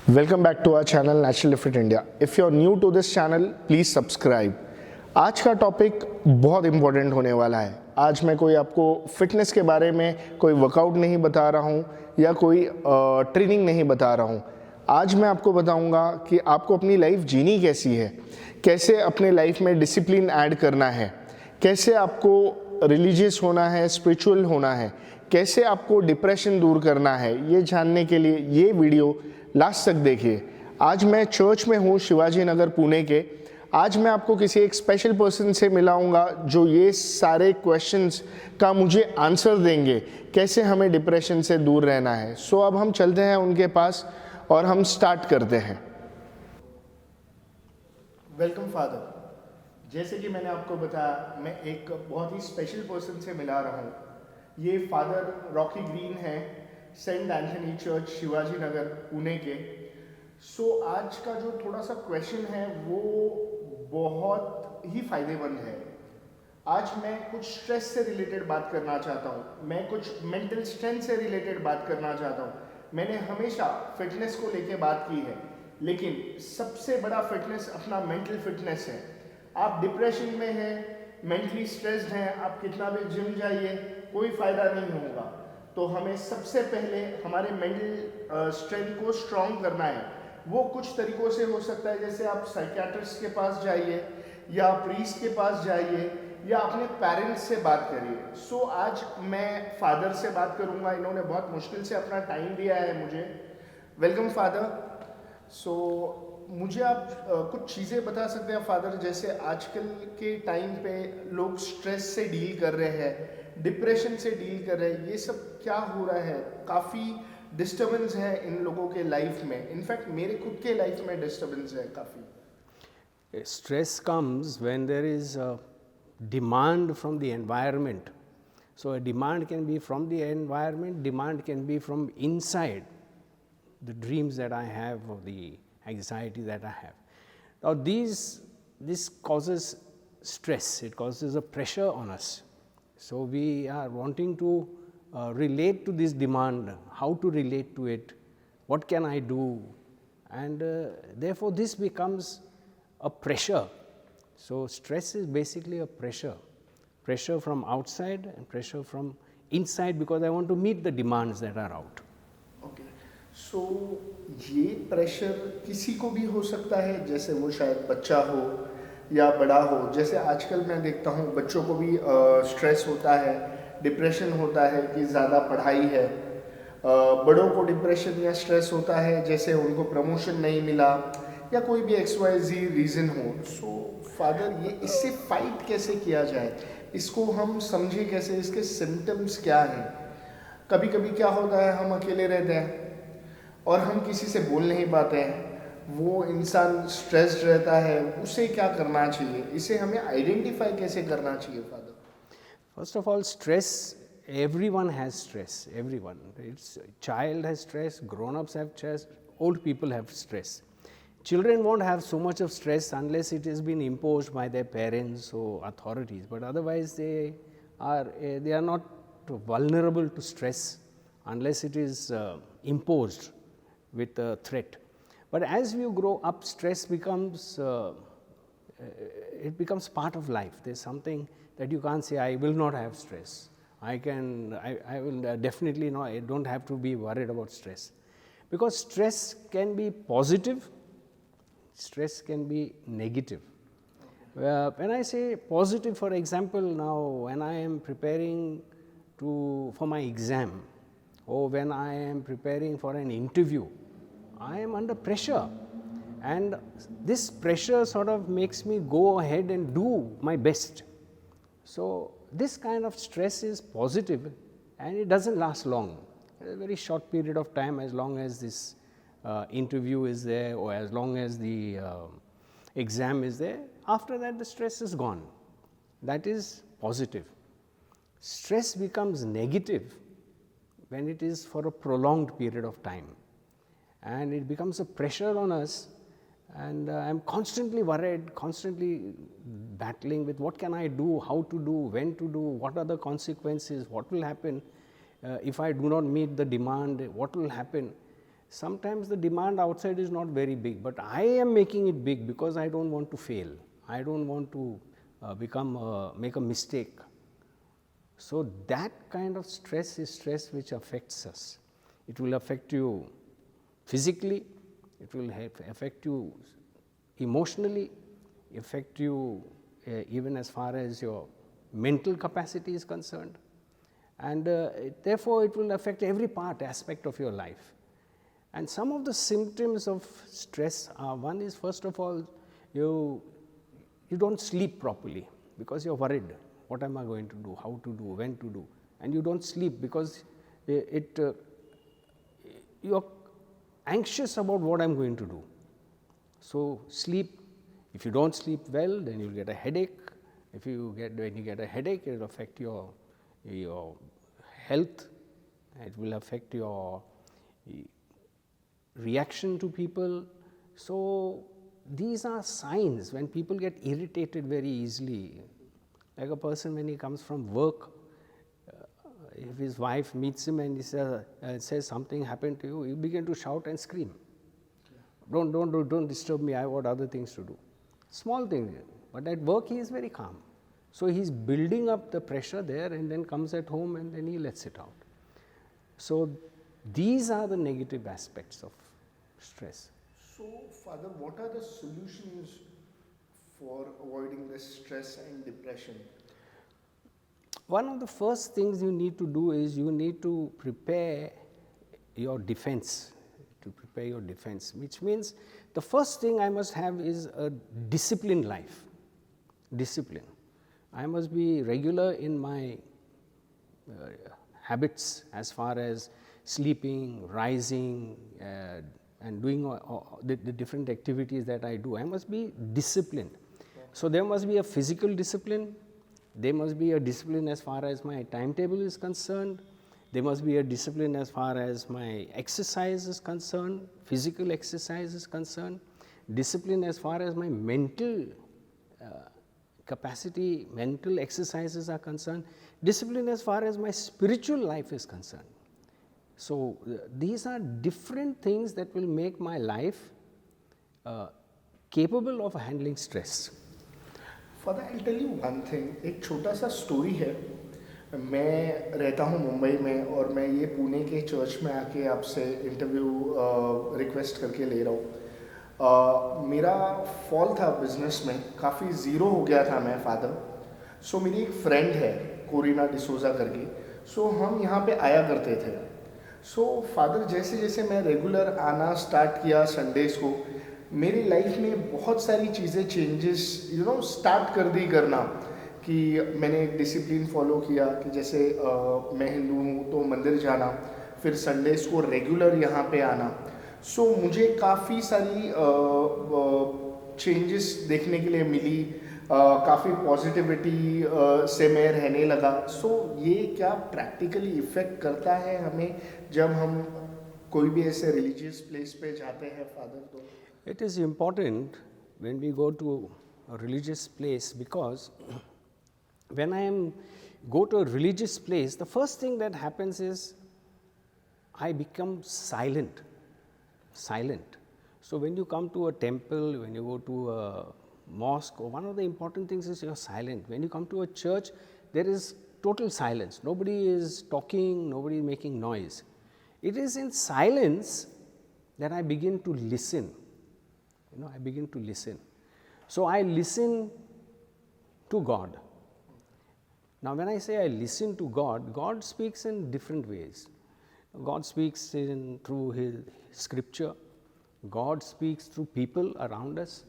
Welcome back to our channel naturally fit India. If you are new to this channel please subscribe. आज का topic बहुत important होने वाला है। आज मैं कोई आपको फिटनेस के बारे में कोई वर्कआउट नहीं बता रहा हूँ या कोई ट्रेनिंग नहीं बता रहा हूँ। आज मैं आपको बताऊँगा कि आपको अपनी लाइफ जीनी कैसी है, कैसे अपने लाइफ में डिसिप्लिन ऐड करना है, कैसे आपको रिलीजियस होना है, स्पिरिचुअल होना है, कैसे आपको डिप्रेशन दूर करना है। ये जानने के लिए ये वीडियो लास्ट तक देखिए। आज मैं चर्च में हूँ, शिवाजी नगर पुणे के। आज मैं आपको किसी एक स्पेशल पर्सन से मिलाऊंगा जो ये सारे क्वेश्चंस का मुझे आंसर देंगे, कैसे हमें डिप्रेशन से दूर रहना है। सो अब हम चलते हैं उनके पास और हम स्टार्ट करते हैं। Welcome father. जैसे कि मैंने आपको बताया, मैं एक बहुत ही स्पेशल पर्सन से मिला रहा हूँ। ये फादर रॉकी ग्रीन है, Saint Anthony church Shivaji Nagar Pune के। सो आज का जो थोड़ा सा क्वेश्चन है वो बहुत ही फायदेमंद है। आज मैं कुछ स्ट्रेस से रिलेटेड बात करना चाहता हूँ, मैं कुछ मेंटल स्ट्रेंथ से रिलेटेड बात करना चाहता हूँ। मैंने हमेशा फिटनेस को लेके बात की है, लेकिन सबसे बड़ा फिटनेस अपना मेंटल फिटनेस है। आप डिप्रेशन में हैं, मेंटली स्ट्रेस्ड हैं, आप कितना भी जिम जाइए कोई फ़ायदा नहीं होगा। तो हमें सबसे पहले हमारे मेंटल स्ट्रेंथ को स्ट्रॉन्ग करना है। वो कुछ तरीक़ों से हो सकता है, जैसे आप साइकियाट्रिस्ट के पास जाइए या प्रीस्ट के पास जाइए या अपने पेरेंट्स से बात करिए। सो आज मैं फादर से बात करूंगा। इन्होंने बहुत मुश्किल से अपना टाइम दिया है मुझे। Welcome father. सो मुझे आप कुछ चीज़ें बता सकते हैं फादर, जैसे आजकल के टाइम पे लोग स्ट्रेस से डील कर रहे हैं, डिप्रेशन से डील कर रहे हैं, ये सब क्या हो रहा है? काफ़ी डिस्टर्बेंस है इन लोगों के लाइफ में। इनफैक्ट मेरे खुद के लाइफ में डिस्टर्बेंस है काफ़ी। Stress comes when there is a demand from the environment. So a demand can be from the environment, demand can be from inside, the dreams that I have or the anxiety that I have. Now this causes stress, it causes a pressure on us. So we are wanting to relate to this demand, how to relate to it, what can I do, and therefore this becomes a pressure. So stress is basically a pressure from outside and pressure from inside, because I want to meet the demands that are out. Okay, so ये pressure किसी को भी हो सकता है, जैसे वो शायद बच्चा हो या बड़ा हो। जैसे आजकल मैं देखता हूँ बच्चों को भी स्ट्रेस होता है, डिप्रेशन होता है कि ज़्यादा पढ़ाई है। बड़ों को डिप्रेशन या स्ट्रेस होता है जैसे उनको प्रमोशन नहीं मिला या कोई भी XYZ रीज़न हो। सो फादर, ये इससे फाइट कैसे किया जाए, इसको हम समझे कैसे, इसके सिम्टम्स क्या हैं? कभी कभी क्या होता है, हम अकेले रहते हैं और हम किसी से बोल नहीं पाते हैं, वो इंसान स्ट्रेस्ड रहता है, उसे क्या करना चाहिए, इसे हमें आइडेंटिफाई कैसे करना चाहिए father? First of all, stress, everyone has stress, everyone. It's child has stress, grown-ups have stress, old people have stress. Children won't have so much of stress unless it has been imposed by their parents or authorities, but otherwise they are not vulnerable to stress unless it is imposed with a threat. But as you grow up, stress becomes it becomes part of life. There's something that you can't say, I will not have stress. I will definitely not, I don't have to be worried about stress. Because stress can be positive, stress can be negative. When I say positive, for example, now when I am preparing for my exam, or when I am preparing for an interview, I am under pressure, and this pressure sort of makes me go ahead and do my best. So this kind of stress is positive and it doesn't last long. A very short period of time, as long as this interview is there or as long as the exam is there. After that the stress is gone. That is positive. Stress becomes negative when it is for a prolonged period of time, and it becomes a pressure on us, and I am constantly worried, constantly battling with what can I do, how to do, when to do, what are the consequences, what will happen if I do not meet the demand, what will happen. Sometimes the demand outside is not very big, but I am making it big because I don't want to fail. I don't want to make a mistake. So that kind of stress is stress which affects us. It will affect you physically, it will affect you emotionally, affect you even as far as your mental capacity is concerned, and therefore it will affect every aspect of your life. And some of the symptoms of stress are, one is, first of all, you don't sleep properly because you're worried. What am I going to do? How to do? When to do? And you don't sleep because you're anxious about what I'm going to do. So sleep. If you don't sleep well, then you'll get a headache. When you get a headache, it will affect your health. It will affect your reaction to people. So these are signs when people get irritated very easily. Like a person, when he comes from work, if his wife meets him and he says something happened to you, you begin to shout and scream. Don't disturb me, I have got other things to do. Small thing, but at work he is very calm. So he's building up the pressure there, and then comes at home and then he lets it out. So these are the negative aspects of stress. So, Father, what are the solutions for avoiding this stress and depression? One of the first things you need to do is you need to prepare your defense, which means the first thing I must have is a disciplined life. Discipline. I must be regular in my habits as far as sleeping, rising, and doing the different activities that I do. I must be disciplined. So there must be a physical discipline. There must be a discipline as far as my timetable is concerned. There must be a discipline as far as my exercise is concerned, physical exercise is concerned. Discipline as far as my mental capacity, mental exercises are concerned. Discipline as far as my spiritual life is concerned. So these are different things that will make my life capable of handling stress. Father, I'll tell you one thing. एक छोटा सा story है. मैं रहता हूँ मुंबई में और मैं ये पुणे के चर्च में आके आपसे इंटरव्यू रिक्वेस्ट करके ले रहा हूँ. मेरा फॉल था बिजनेस में, काफ़ी ज़ीरो हो गया था मैं फादर. सो मेरी एक फ्रेंड है कोरिना डिसोजा करके. सो हम यहाँ पे आया करते थे. सो फादर, जैसे जैसे मैं रेगुलर आना स्टार्ट किया संडेज़ को, मेरी लाइफ में बहुत सारी चीज़ें चेंजेस स्टार्ट कर दी करना. कि मैंने एक डिसिप्लिन फॉलो किया कि जैसे मैं हिंदू हूँ तो मंदिर जाना, फिर संडेज़ को रेगुलर यहाँ पे आना. सो मुझे काफ़ी सारी चेंजेस देखने के लिए मिली. काफ़ी पॉजिटिविटी से मैं रहने लगा. सो ये क्या प्रैक्टिकली इफ़ेक्ट करता है हमें जब हम कोई भी ऐसे रिलीजियस प्लेस पे जाते हैं फादर? तो It is important when we go to a religious place, because when go to a religious place, the first thing that happens is I become silent. So when you come to a temple, when you go to a mosque, one of the important things is you're silent. When you come to a church, there is total silence. Nobody is talking, nobody is making noise. It is in silence that I begin to listen. I begin to listen. So I listen to God. Now when I say I listen to God, God speaks in different ways. God speaks through His scripture. God speaks through people around us.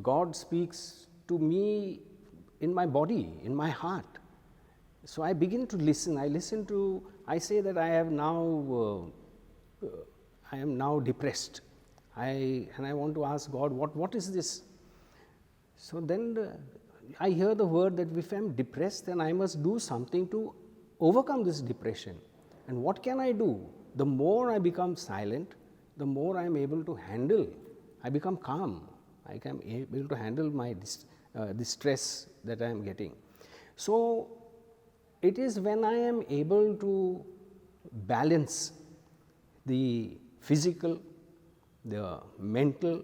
God speaks to me in my body, in my heart. So I begin to listen. I say that I am now depressed. And I want to ask God, what is this? So then I hear the word that if I am depressed, then I must do something to overcome this depression. And what can I do? The more I become silent, the more I am able to handle. I become calm. I am able to handle my distress that I am getting. So it is when I am able to balance the physical, the mental,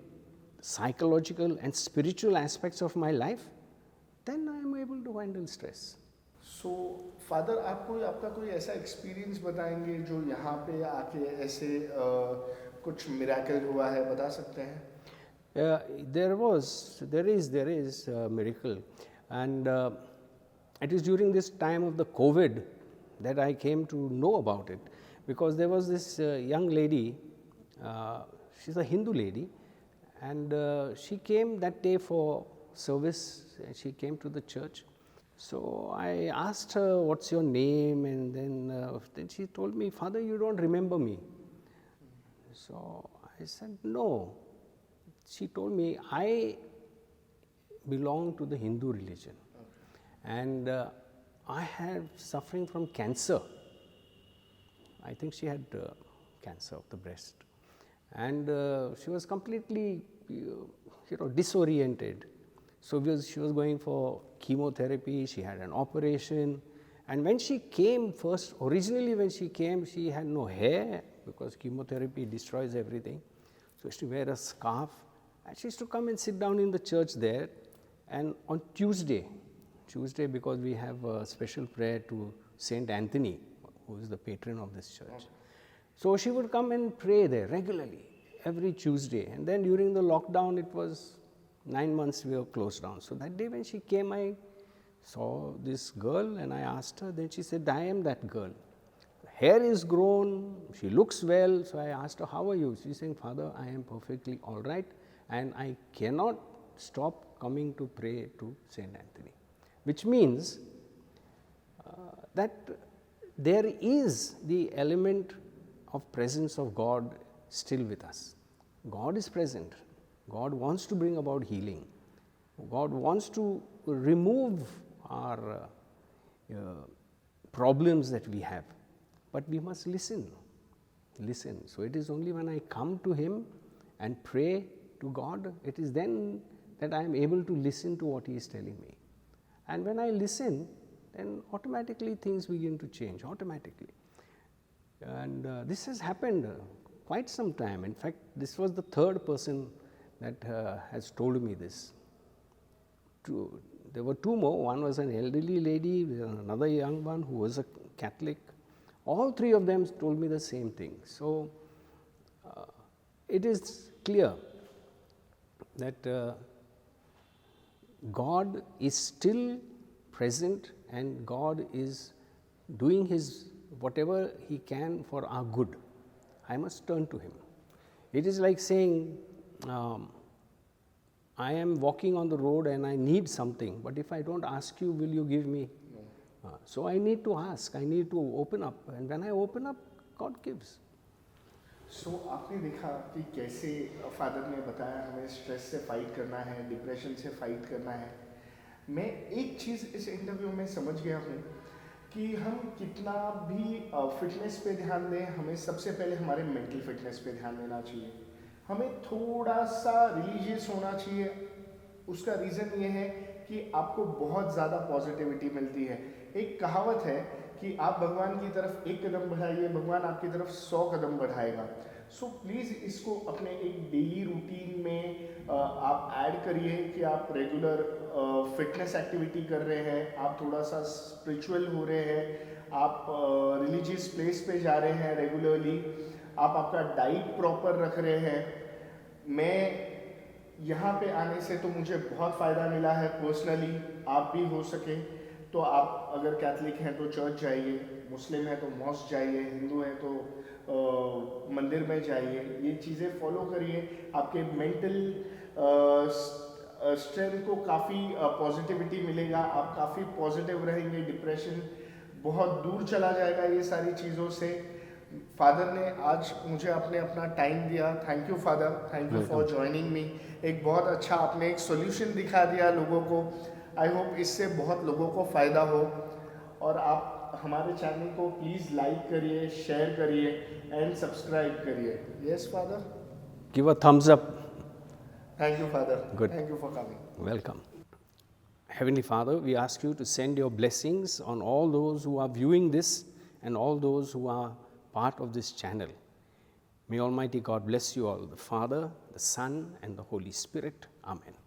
psychological and spiritual aspects of my life, then I am able to handle stress. So father, आपको आपका कोई ऐसा experience बताएंगे जो यहाँ पे आके ऐसे कुछ मिराकल हुआ है, बता सकते हैं? There is a miracle, and it is during this time of the COVID that I came to know about it, because there was this young lady, she's a Hindu lady, and she came that day for service, she came to the church. So I asked her, what's your name? And then she told me, Father, you don't remember me. So I said, no. She told me, I belong to the Hindu religion, and I had suffering from cancer. I think she had cancer of the breast, and she was completely disoriented. So she was going for chemotherapy, she had an operation, and when she came originally when she came, she had no hair because chemotherapy destroys everything. So she used to wear a scarf, and she used to come and sit down in the church there. And on Tuesday, because we have a special prayer to Saint Anthony, who is the patron of this church. Okay. So she would come and pray there regularly, every Tuesday. And then during the lockdown, it was 9 months we were closed down. So that day when she came, I saw this girl and I asked her. Then she said, I am that girl. Hair is grown, she looks well. So I asked her, how are you? She's saying, Father, I am perfectly all right, and I cannot stop coming to pray to Saint Anthony. Which means that there is the element of presence of God still with us. God is present. God wants to bring about healing. God wants to remove our problems that we have. But we must listen. So it is only when I come to Him and pray to God, it is then that I am able to listen to what He is telling me. And when I listen, then automatically things begin to change, automatically. And this has happened quite some time. In fact, this was the third person that has told me this. There were two more. One was an elderly lady, another young one who was a Catholic. All three of them told me the same thing. So it is clear that God is still present, and God is doing whatever He can for our good. I must turn to Him. It is like saying, I am walking on the road and I need something, but if I don't ask you, will you give me? No. So I need to ask, I need to open up, and when I open up, God gives. So आपने देखा कि कैसे father ने बताया हमें stress से fight करना है, डिप्रेशन से फाइट करना है. मैं एक चीज़ इस इंटरव्यू में समझ गया हूँ कि हम कितना भी फिटनेस पे ध्यान दें, हमें सबसे पहले हमारे मेंटल फिटनेस पे ध्यान देना चाहिए. हमें थोड़ा सा रिलीजियस होना चाहिए. उसका रीज़न ये है कि आपको बहुत ज़्यादा पॉजिटिविटी मिलती है. एक कहावत है कि आप भगवान की तरफ एक कदम बढ़ाइए, भगवान आपकी तरफ 100 कदम बढ़ाएगा. सो प्लीज़ इसको अपने एक डेली रूटीन में आप ऐड करिए कि आप रेगुलर फिटनेस एक्टिविटी कर रहे हैं, आप थोड़ा सा स्पिरिचुअल हो रहे हैं, आप रिलीजियस प्लेस पे जा रहे हैं रेगुलरली, आप आपका डाइट प्रॉपर रख रहे हैं. मैं यहाँ पे आने से तो मुझे बहुत फ़ायदा मिला है पर्सनली. आप भी हो सके तो आप अगर कैथलिक हैं तो चर्च जाइए, मुस्लिम है तो मॉस्क जाइए, हिंदू है तो मंदिर में जाइए. ये चीज़ें फॉलो करिए. आपके मेंटल स्ट्रेंथ को काफ़ी पॉजिटिविटी मिलेगा, आप काफ़ी पॉजिटिव रहेंगे, डिप्रेशन बहुत दूर चला जाएगा ये सारी चीज़ों से. फादर ने आज मुझे अपना टाइम दिया. Thank you father, thank you for joining me. एक बहुत अच्छा आपने एक सोल्यूशन दिखा दिया लोगों को. आई होप इससे बहुत लोगों को फ़ायदा हो. और आप हमारे चैनल को प्लीज़ लाइक करिए, शेयर करिए एंड सब्सक्राइब करिए. Yes father, give a thumbs up. Thank you Father. Good. Thank you for coming. Welcome. Heavenly Father, we ask you to send your blessings on all those who are viewing this and all those who are part of this channel. May Almighty God bless you all, the Father, the Son, and the Holy Spirit. Amen.